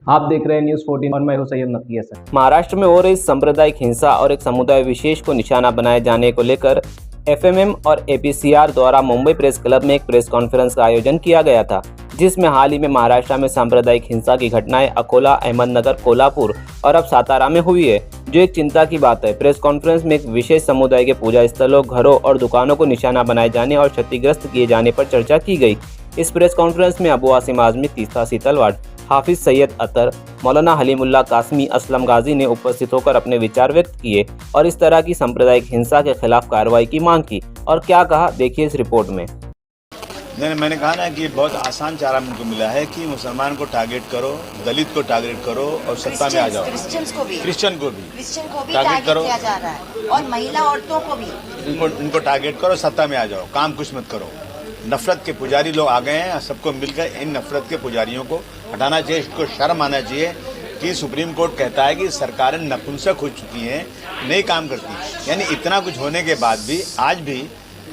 आप देख रहे हैं न्यूज़ 14 और मैं हूं सैयद नकी हसन। महाराष्ट्र में हो रही सांप्रदायिक हिंसा और एक समुदाय विशेष को निशाना बनाए जाने को लेकर एफएमएम और एपीसीआर द्वारा मुंबई प्रेस क्लब में एक प्रेस कॉन्फ्रेंस का आयोजन किया गया था, जिसमें हाल ही में महाराष्ट्र में सांप्रदायिक हिंसा की घटनाएं अकोला, अहमदनगर, कोल्हापुर और अब सातारा में हुई है, जो एक चिंता की बात है। प्रेस कॉन्फ्रेंस में एक विशेष समुदाय के पूजा स्थलों, घरों और दुकानों को निशाना बनाए जाने और क्षतिग्रस्त किए जाने पर चर्चा की गई। इस प्रेस कॉन्फ्रेंस में अबू आसिम आजमी, तीस्ता सीतलवाड़, हाफिज सैयद अतर, मौलाना हलीमुल्लाह कासमी, असलम गाजी ने उपस्थित होकर अपने विचार व्यक्त किए और इस तरह की सांप्रदायिक हिंसा के खिलाफ कार्रवाई की मांग की। और क्या कहा, देखिए इस रिपोर्ट में। मैंने कहा ना कि बहुत आसान चारा मुझको मिला है कि मुसलमान को टारगेट करो, दलित को टारगेट करो और सत्ता में आ जाओ। क्रिश्चियन को भी टारगेट करो किया जा रहा है और महिला औरतों को भी इनको टारगेट करो, सत्ता में आ जाओ, काम कुछ मत करो। नफरत के पुजारी लोग आ गए हैं, सबको मिलकर इन नफरत के पुजारियों को हटाना चाहिए। इसको शर्म आना चाहिए कि सुप्रीम कोर्ट कहता है कि सरकारें नपुंसक हो चुकी हैं, नहीं काम करती। यानी इतना कुछ होने के बाद भी आज भी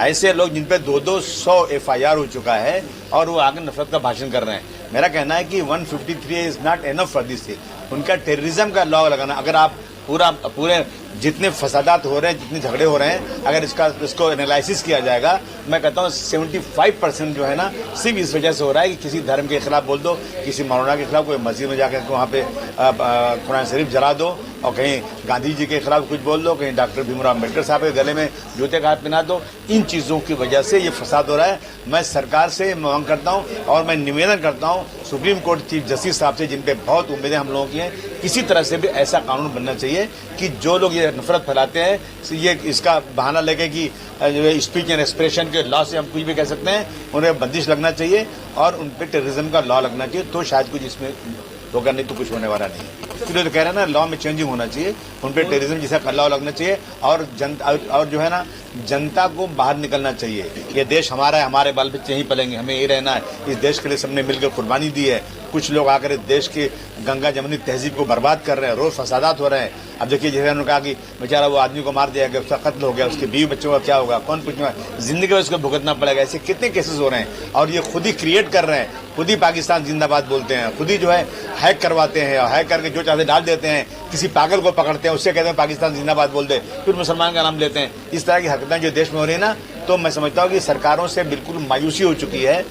ऐसे लोग जिन पे 200 FIR हो चुका है और वो आगे नफरत का भाषण कर रहे हैं। मेरा कहना है कि 153 is not enough for this. उनका टेररिज्म का लॉ लगाना, अगर आप पूरे जितने फसादात हो रहे हैं, जितने झगड़े हो रहे हैं, अगर इसको एनालिसिस किया जाएगा, मैं कहता हूँ 75% जो है ना सिर्फ इस वजह से हो रहा है कि किसी धर्म के खिलाफ बोल दो, किसी मौलाना के खिलाफ, कोई मस्जिद में जाकर वहाँ पे कुरान शरीफ जला दो और कहीं गांधी जी के खिलाफ कुछ बोल दो, कहीं डॉक्टर भीमराव अम्बेडकर साहब के गले में जूते का हाथ पहना दो। इन चीज़ों की वजह से ये फसाद हो रहा है। मैं सरकार से मांग करता हूँ और मैं निवेदन करता हूँ सुप्रीम कोर्ट चीफ जस्टिस साहब से, जिन पे बहुत उम्मीदें हम लोगों की हैं, किसी तरह से भी ऐसा कानून बनना चाहिए कि जो लोग ये नफरत फैलाते हैं, ये इसका बहाना लेके कि स्पीच एंड एक्सप्रेशन के लॉ से हम कुछ भी कह सकते हैं, उन्हें बंदिश लगना चाहिए और उन पर टेररिज्म का लॉ लगना चाहिए, तो शायद कुछ इसमें होगा, नहीं तो कुछ होने वाला नहीं। इसलिए तो कह रहे हैं ना, लॉ में चेंजिंग होना चाहिए, उन पर टेररिज्म जैसा लॉ लगना चाहिए और जो है ना, जनता को बाहर निकलना चाहिए। ये देश हमारा है, हमारे बाल बच्चे यहीं पलेंगे, हमें यही रहना है। इस देश के लिए सबने मिलकर कुर्बानी दी है। कुछ लोग आकर इस देश की गंगा जमुनी तहजीब को बर्बाद कर रहे हैं, रोज फसादात हो रहे हैं। अब देखिए, जैसे उन्होंने कहा कि बेचारा वो आदमी को मार दिया गया, उसका कत्ल हो गया, उसके बीवी बच्चों का क्या होगा, कौन पूछेगा, जिंदगी में उसको भुगतना पड़ेगा। ऐसे कितने केसेस हो रहे हैं और ये खुद ही क्रिएट कर रहे हैं, खुद ही पाकिस्तान जिंदाबाद बोलते हैं, खुद ही जो है हैक करवाते हैं और हैक करके जो चाहते डाल देते हैं। किसी पागल को पकड़ते हैं, उससे कहते हैं पाकिस्तान जिंदाबाद बोल दे, फिर मुसलमान का नाम लेते हैं। इस तरह की हरकतें जो देश में हो रही है ना, तो मैं समझता हूँ कि सरकारों से बिल्कुल मायूसी हो चुकी है।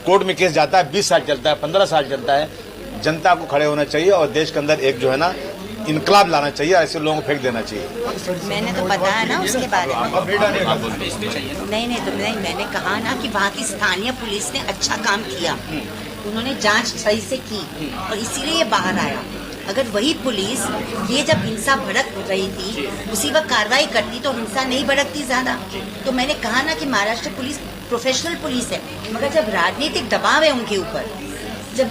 कोर्ट में केस जाता है, 20 साल चलता है, 15 साल चलता है। जनता को खड़े होना चाहिए और देश के अंदर एक जो है ना इनकलाब लाना चाहिए, ऐसे लोगों को फेंक देना चाहिए। मैंने तो बताया ना उसके बारे में। नहीं, मैंने कहा ना कि वहाँ की स्थानीय पुलिस ने अच्छा काम किया, उन्होंने जांच सही से की और इसीलिए ये बाहर आया। अगर वही पुलिस ये जब हिंसा भड़क रही थी उसी वक्त कार्रवाई करती तो हिंसा नहीं भड़कती ज्यादा। तो मैंने कहा ना कि महाराष्ट्र पुलिस प्रोफेशनल पुलिस है, मगर जब राजनीतिक दबाव है उनके ऊपर, जब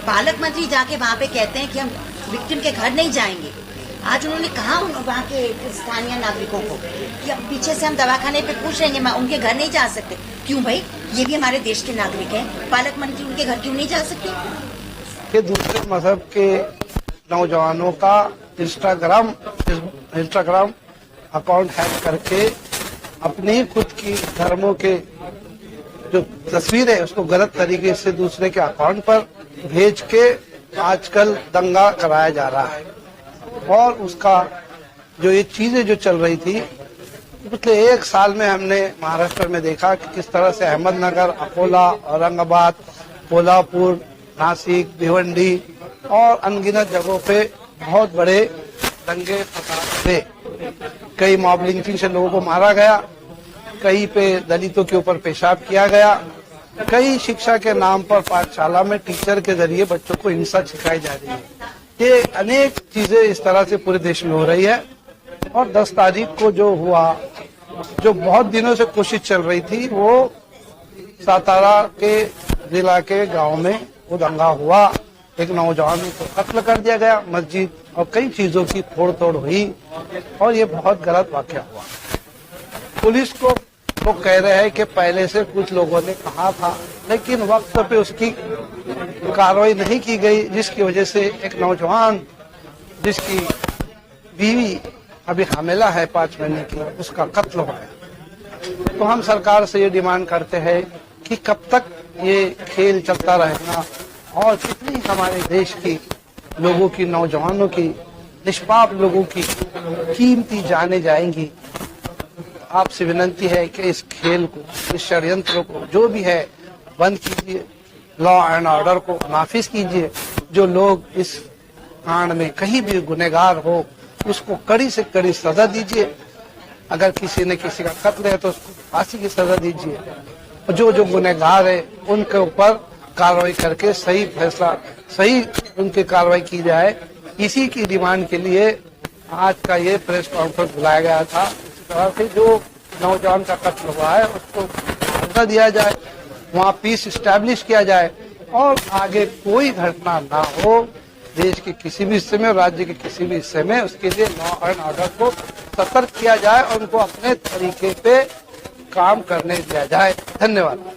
पालक मंत्री जाके वहाँ पे कहते हैं कि हम विक्टिम के घर नहीं जाएंगे। आज उन्होंने कहा वहाँ के स्थानीय नागरिकों को कि अब पीछे से हम दवाखाने पे पूछ रहेंगे, उनके घर नहीं जा सकते। क्यों भाई, ये भी हमारे देश के नागरिक हैं, पालक मंत्री उनके घर क्यों नहीं जा सकते? कि दूसरे मजहब के नौजवानों का इंस्टाग्राम अकाउंट हैक करके अपनी खुद की धर्मों के जो तस्वीर है उसको गलत तरीके से दूसरे के अकाउंट पर भेज के आजकल दंगा कराया जा रहा है। और उसका जो ये चीजें जो चल रही थी पिछले 1 साल में हमने महाराष्ट्र में देखा कि किस तरह से अहमदनगर, अकोला, औरंगाबाद, कोल्हापुर, नासिक, भिवंडी और अनगिनत जगहों पे बहुत बड़े दंगे फसाद थे। कई मॉब लिंचिंग से लोगों को मारा गया, कहीं पे दलितों के ऊपर पेशाब किया गया, कई शिक्षा के नाम पर पाठशाला में टीचर के जरिए बच्चों को हिंसा सिखाई जा रही है। ये अनेक चीजें इस तरह से पूरे देश में हो रही है। और 10 तारीख को जो हुआ, जो बहुत दिनों से कोशिश चल रही थी, वो सातारा के जिला के गांव में वो दंगा हुआ, एक नौजवान को कत्ल कर दिया गया, मस्जिद और कई चीजों की तोड़ हुई और ये बहुत गलत वाकया हुआ। पुलिस को वो कह रहे हैं कि पहले से कुछ लोगों ने कहा था, लेकिन वक्त पे उसकी कार्रवाई नहीं की गई, जिसकी वजह से एक नौजवान जिसकी बीवी अभी हामिला है 5 महीने की, उसका कत्ल हो गया। तो हम सरकार से ये डिमांड करते हैं कि कब तक ये खेल चलता रहेगा और कितनी हमारे देश की लोगों की, नौजवानों की, निष्पाप लोगों की कीमती जाने जाएंगी। आपसे विनती है कि इस खेल को, इस षड्यंत्र को जो भी है बंद कीजिए, लॉ एंड ऑर्डर को नाफिज कीजिए। जो लोग इस कांड में कहीं भी गुनहगार हो उसको कड़ी से कड़ी सजा दीजिए। अगर किसी ने किसी का कत्ल है तो उसको फांसी की सजा दीजिए। और जो गुनहगार है उनके ऊपर कार्रवाई करके सही फैसला, सही उनकी कार्रवाई की जाए। इसी की डिमांड के लिए आज का ये प्रेस कॉन्फ्रेंस बुलाया गया था। इसी तरह से जो नौजवान का कत्ल हुआ है उसको सजा दिया जाए, वहाँ पीस इस्टेब्लिश किया जाए और आगे कोई घटना ना हो देश के किसी भी हिस्से में, राज्य के किसी भी हिस्से में। उसके लिए लॉ एंड ऑर्डर को सतर्क किया जाए और उनको अपने तरीके पे काम करने दिया जाए। धन्यवाद।